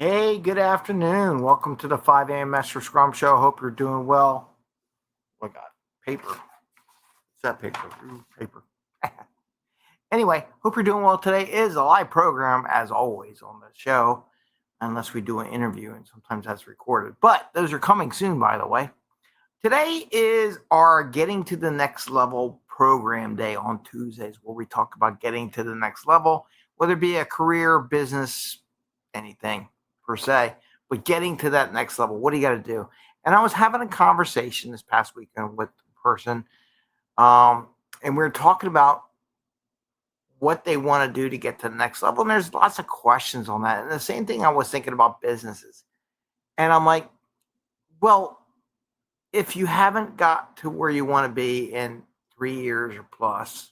Hey, good afternoon. Welcome to the 5 a.m. Mester Scrum Show. Hope you're doing well. Oh my God, paper. What's that paper? Ooh, paper. Anyway, hope you're doing well. Today is a live program, as always, on the show, unless we do an interview, and sometimes that's recorded. But those are coming soon, by the way. Today is our Getting to the Next Level program day on Tuesdays, where we talk about getting to the next level, whether it be a career, business, anything per se, but getting to that next level. What do you got to do? And I was having a conversation this past weekend with a person, and we were talking about what they want to do to get to the next level. And there's lots of questions on that. And the same thing I was thinking about businesses. And I'm like, well, if you haven't got to where you want to be in 3 years or plus,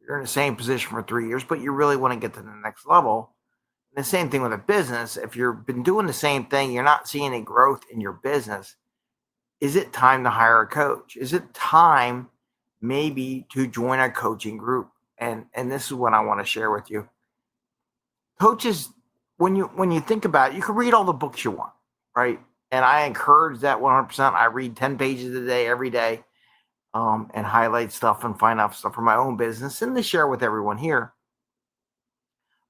you're in the same position for 3 years, but you really want to get to the next level. And the same thing with a business. If you've been doing the same thing, you're not seeing any growth in your business. Is it time to hire a coach? Is it time maybe to join a coaching group? And this is what I want to share with you. Coaches, when you think about it, you can read all the books you want, right? And I encourage that 100%. I read 10 pages a day, every day, and highlight stuff and find out stuff for my own business and to share with everyone here.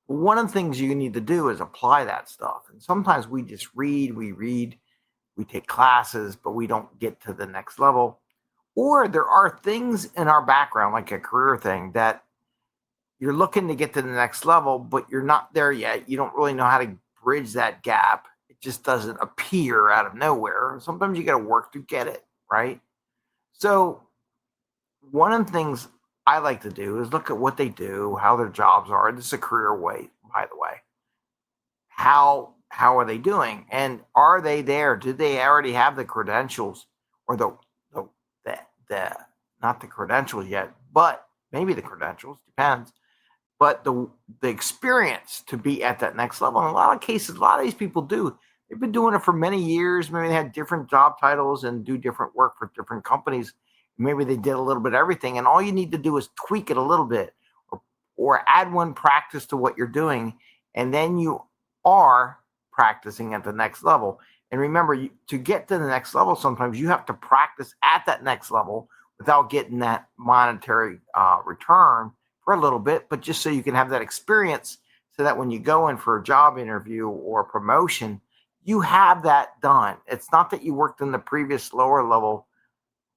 One of the things you need to do is apply that stuff. And sometimes we just read, we take classes, but we don't get to the next level. Or there are things in our background, like a career thing, that you're looking to get to the next level, but you're not there yet. You don't really know how to bridge that gap. It just doesn't appear out of nowhere. Sometimes you got to work to get it, right? So one of the things I like to do is look at what they do, how their jobs are. This is a career way, by the way. How are they doing? And are they there? Do they already have the credentials or the not the credentials yet, but maybe the credentials, depends. But the experience to be at that next level. In a lot of cases, a lot of these people do. They've been doing it for many years. Maybe they had different job titles and do different work for different companies. Maybe they did a little bit of everything. And all you need to do is tweak it a little bit or add one practice to what you're doing. And then you are practicing at the next level. And remember, to get to the next level, sometimes you have to practice at that next level without getting that monetary return for a little bit, but just so you can have that experience so that when you go in for a job interview or promotion, you have that done. It's not that you worked in the previous lower level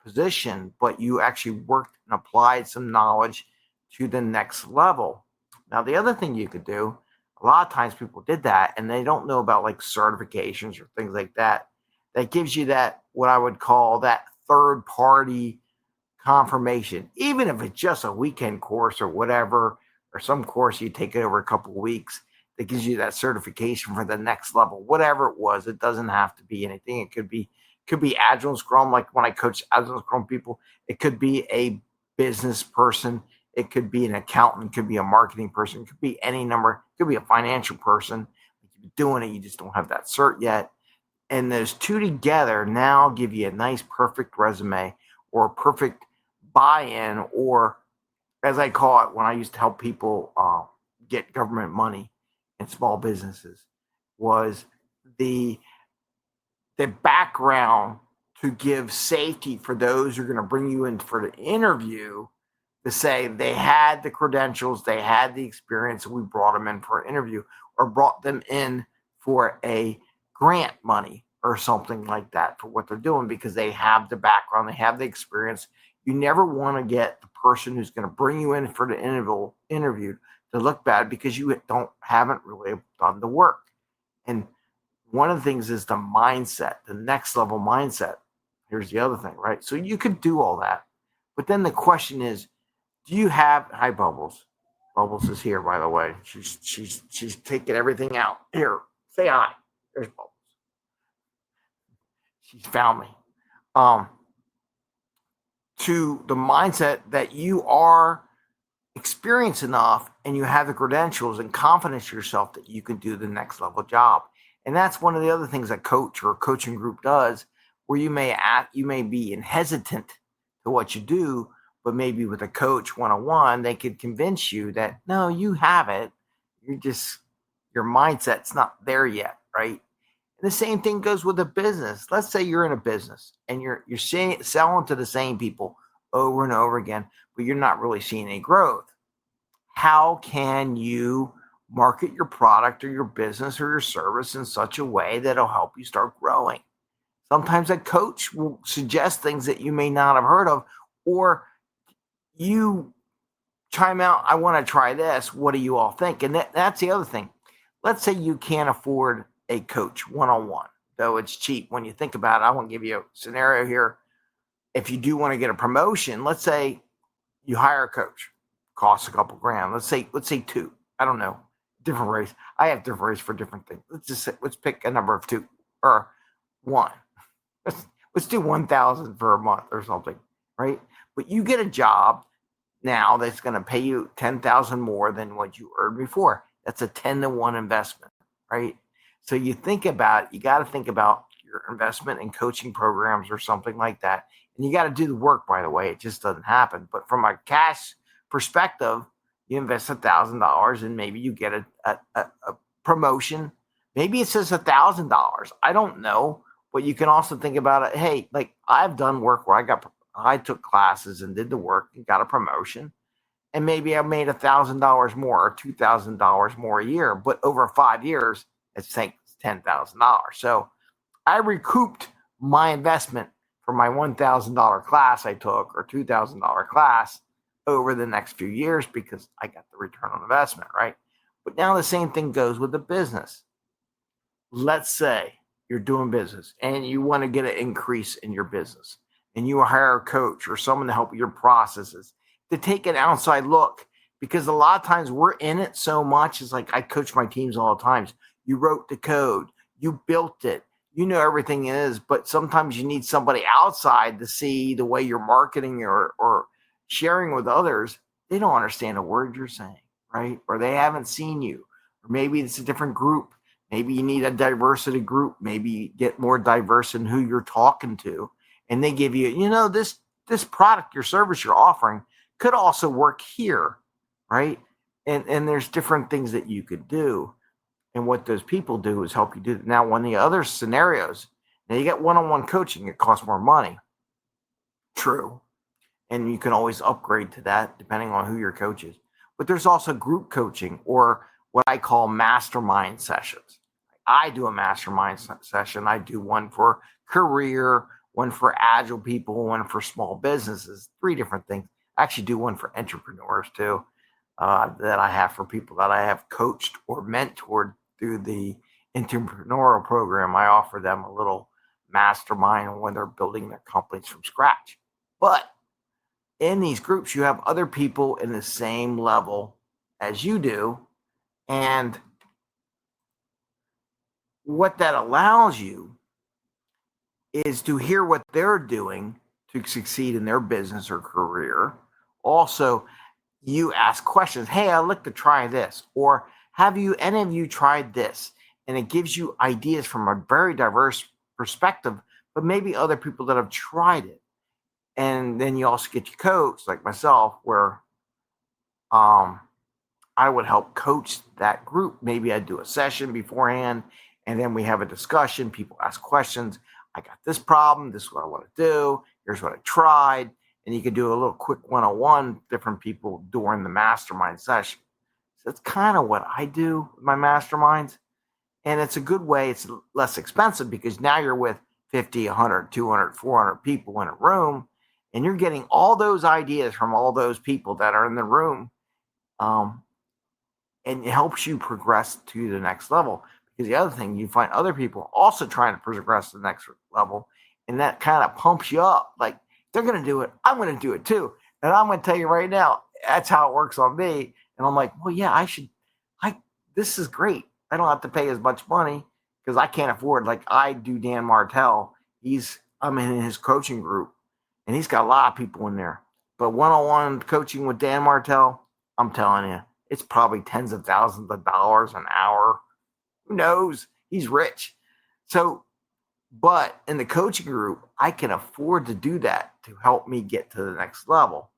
position, but you actually worked and applied some knowledge to the next level. Now, the other thing you could do, a lot of times people did that and they don't know about like certifications or things like that. That gives you that, what I would call that third party confirmation, even if it's just a weekend course or whatever, or some course you take it over a couple of weeks that gives you that certification for the next level, whatever it was. It doesn't have to be anything. It could be Agile and Scrum, like when I coach Agile and Scrum people. It could be a business person. It could be an accountant. It could be a marketing person. It could be any number. It could be a financial person. You're doing it, you just don't have that cert yet. And those two together now give you a nice, perfect resume or a perfect buy-in, or as I call it when I used to help people get government money in small businesses, was the background to give safety for those who are going to bring you in for the interview, to say they had the credentials, they had the experience, and we brought them in for an interview or brought them in for a grant money or something like that for what they're doing, because they have the background, they have the experience. You never want to get the person who's going to bring you in for the interview to look bad because you haven't really done the work. And one of the things is the mindset, the next level mindset. Here's the other thing, right? So you could do all that. But then the question is, do you have, hi Bubbles. Bubbles is here, by the way. She's taking everything out. Here, say hi. There's Bubbles. She's found me. To the mindset that you are experienced enough and you have the credentials and confidence in yourself that you can do the next level job. And that's one of the other things a coach or a coaching group does, where you may be hesitant to what you do, but maybe with a coach one-on-one, they could convince you that, no, you have it. Your mindset's not there yet. right? And the same thing goes with a business. Let's say you're in a business and you're selling to the same people over and over again, but you're not really seeing any growth. How can you market your product or your business or your service in such a way that'll help you start growing? Sometimes a coach will suggest things that you may not have heard of, or you chime out, I want to try this. What do you all think? And that's the other thing. Let's say you can't afford a coach one-on-one, though it's cheap when you think about it. I want to give you a scenario here. If you do want to get a promotion, let's say you hire a coach, costs a couple grand. Let's say 2. I don't know, different rates. I have different rates for different things. Let's pick a number of 2 or 1. Let's do 1,000 for a month or something, right? But you get a job now that's going to pay you 10,000 more than what you earned before. That's a 10-to-1 investment, right? So you think about, you got to think about your investment in coaching programs or something like that. And you got to do the work, by the way. It just doesn't happen. But from a cash perspective, you invest $1,000 and maybe you get a promotion. Maybe it says $1,000. I don't know. But you can also think about it. Hey, like I've done work where I took classes and did the work and got a promotion. And maybe I made $1,000 more or $2,000 more a year. But over 5 years, it's $10,000. So I recouped my investment for my $1,000 class I took or $2,000 class over the next few years because I got the return on investment, right? But now the same thing goes with the business. Let's say you're doing business and you want to get an increase in your business and you hire a coach or someone to help with your processes to take an outside look, because a lot of times we're in it so much. It's like I coach my teams all the time. You wrote the code, you built it, you know everything is, but sometimes you need somebody outside to see the way you're marketing or sharing with others. They don't understand a word you're saying, right? Or they haven't seen you, or maybe it's a different group. Maybe you need a diversity group. Maybe you get more diverse in who you're talking to. And they give you, this product, your service you're offering could also work here, right? And there's different things that you could do. And what those people do is help you do that. Now, when the other scenarios, now you get one-on-one coaching, it costs more money. True. And you can always upgrade to that depending on who your coach is. But there's also group coaching or what I call mastermind sessions. I do a mastermind session. I do one for career, one for agile people, one for small businesses, 3 different things. I actually do one for entrepreneurs too, that I have for people that I have coached or mentored through the entrepreneurial program. I offer them a little mastermind when they're building their companies from scratch. But in these groups, you have other people in the same level as you do. And what that allows you is to hear what they're doing to succeed in their business or career. Also, you ask questions. Hey, I'd like to try this. Or have any of you tried this? And it gives you ideas from a very diverse perspective, but maybe other people that have tried it. And then you also get your coach, like myself, where I would help coach that group. Maybe I'd do a session beforehand, and then we have a discussion. People ask questions. I got this problem. This is what I want to do. Here's what I tried. And you can do a little quick one-on-one, different people during the mastermind session. So that's kind of what I do with my masterminds. And it's a good way. It's less expensive because now you're with 50, 100, 200, 400 people in a room, and you're getting all those ideas from all those people that are in the room. And it helps you progress to the next level. Because the other thing, you find other people also trying to progress to the next level, and that kind of pumps you up. Like, they're going to do it, I'm going to do it too. And I'm going to tell you right now, that's how it works on me. And I'm like, well, yeah, this is great. I don't have to pay as much money because I can't afford, like I do Dan Martell. I'm in his coaching group, and he's got a lot of people in there. But one-on-one coaching with Dan Martell, I'm telling you, it's probably tens of thousands of dollars an hour. Who knows? He's rich. So, but in the coaching group, I can afford to do that to help me get to the next level.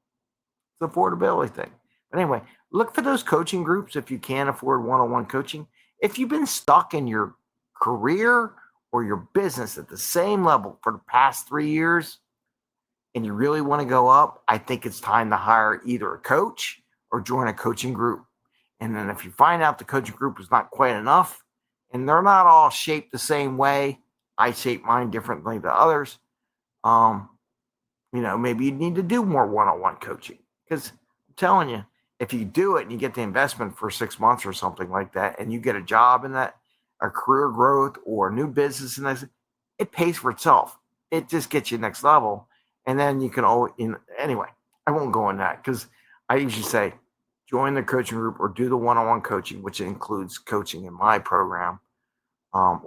It's an affordability thing. But anyway, look for those coaching groups if you can't afford one-on-one coaching. If you've been stuck in your career or your business at the same level for the past 3 years and you really want to go up, I think it's time to hire either a coach or join a coaching group. And then if you find out the coaching group is not quite enough and they're not all shaped the same way, I shape mine differently than others. Maybe you need to do more one-on-one coaching, because I'm telling you, if you do it and you get the investment for 6 months or something like that, and you get a job in that, or career growth or new business, and it pays for itself. It just gets you next level. And then you can anyway, I won't go on that, because I usually say, join the coaching group or do the one-on-one coaching, which includes coaching in my program.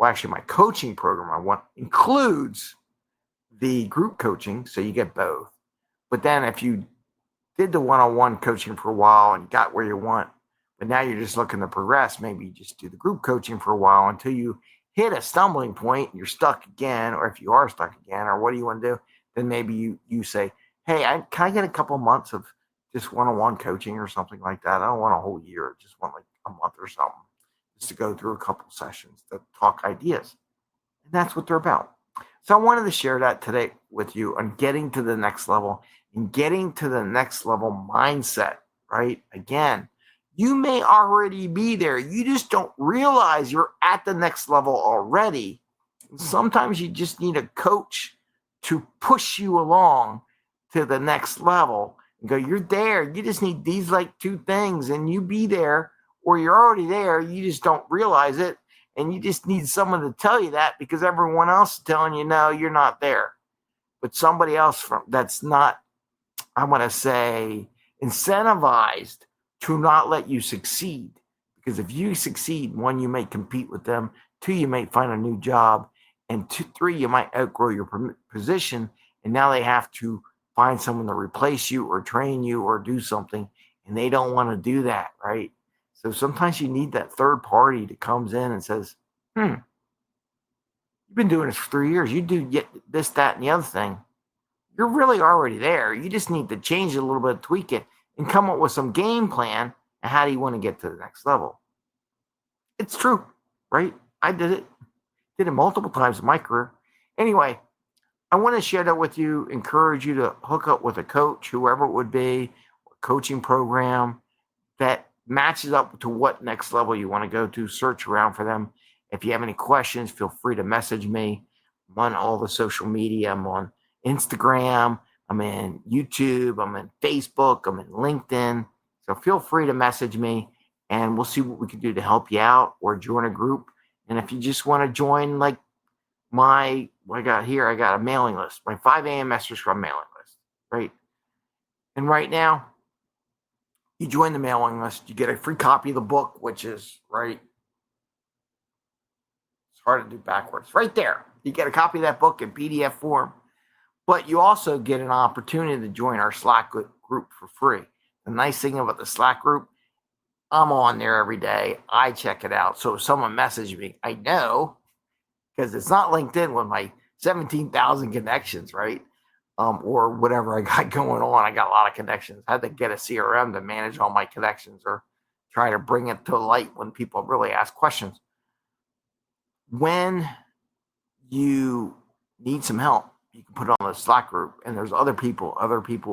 Actually, my coaching program includes the group coaching, so you get both. But then if you did the one-on-one coaching for a while and got where you want, but now you're just looking to progress, maybe you just do the group coaching for a while until you hit a stumbling point, you're stuck again, or if you are stuck again, or what do you want to do? Then maybe you say, hey, can I get a couple months of just one-on-one coaching or something like that? I don't want a whole year. I just want like a month or something, just to go through a couple sessions that talk ideas. And that's what they're about. So I wanted to share that today with you on getting to the next level and getting to the next level mindset, right? Again, you may already be there. You just don't realize you're at the next level already. And sometimes you just need a coach to push you along to the next level and go, you're there. You just need these like 2 things and you be there, or you're already there. You just don't realize it. And you just need someone to tell you that, because everyone else is telling you, no, you're not there. But somebody else that's not, I want to say, incentivized to not let you succeed. Because if you succeed, 1, you may compete with them. 2, you might find a new job. And 3, you might outgrow your position. And now they have to find someone to replace you or train you or do something. And they don't want to do that, right? So sometimes you need that third party that comes in and says, you've been doing this for 3 years. You do get this, that, and the other thing. You're really already there. You just need to change it a little bit, tweak it, and come up with some game plan. And how do you want to get to the next level? It's true, right? I did it. Did it multiple times in my career. Anyway, I want to share that with you, encourage you to hook up with a coach, whoever it would be, a coaching program that matches up to what next level you want to go to. Search around for them. If you have any questions, feel free to message me. I'm on all the social media. I'm on Instagram. I'm in YouTube. I'm in Facebook. I'm in LinkedIn. So feel free to message me, and we'll see what we can do to help you out or join a group. And if you just want to join, like I got a mailing list, my 5 a.m. Mester Scrum mailing list, right? And right now, you join the mailing list, you get a free copy of the book, which is right. It's hard to do backwards. Right there. You get a copy of that book in PDF form. But you also get an opportunity to join our Slack group for free. The nice thing about the Slack group, I'm on there every day. I check it out. So if someone messages me, I know, because it's not LinkedIn with my 17,000 connections, right? Or whatever I got going on. I got a lot of connections. I had to get a CRM to manage all my connections or try to bring it to light when people really ask questions. When you need some help, you can put it on the Slack group, and there's other people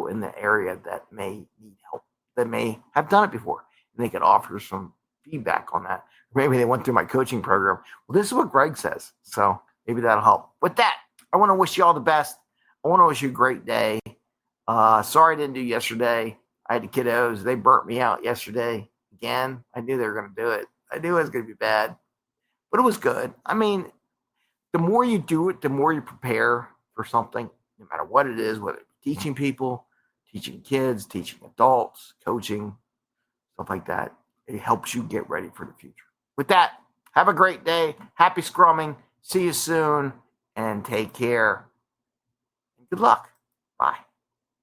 in the area that may need help, that may have done it before, and they could offer some feedback on that. Maybe they went through my coaching program. Well, this is what Greg says, so maybe that'll help. With that, I want to wish you all the best. I want to wish you a great day. Sorry I didn't do yesterday. I had the kiddos. They burnt me out yesterday again. I knew they were going to do it. I knew it was going to be bad, but it was good. I mean, the more you do it, the more you prepare for something, no matter what it is, whether it's teaching people, teaching kids, teaching adults, coaching, stuff like that. It helps you get ready for the future. With that, have a great day. Happy scrumming. See you soon, and take care. Good luck.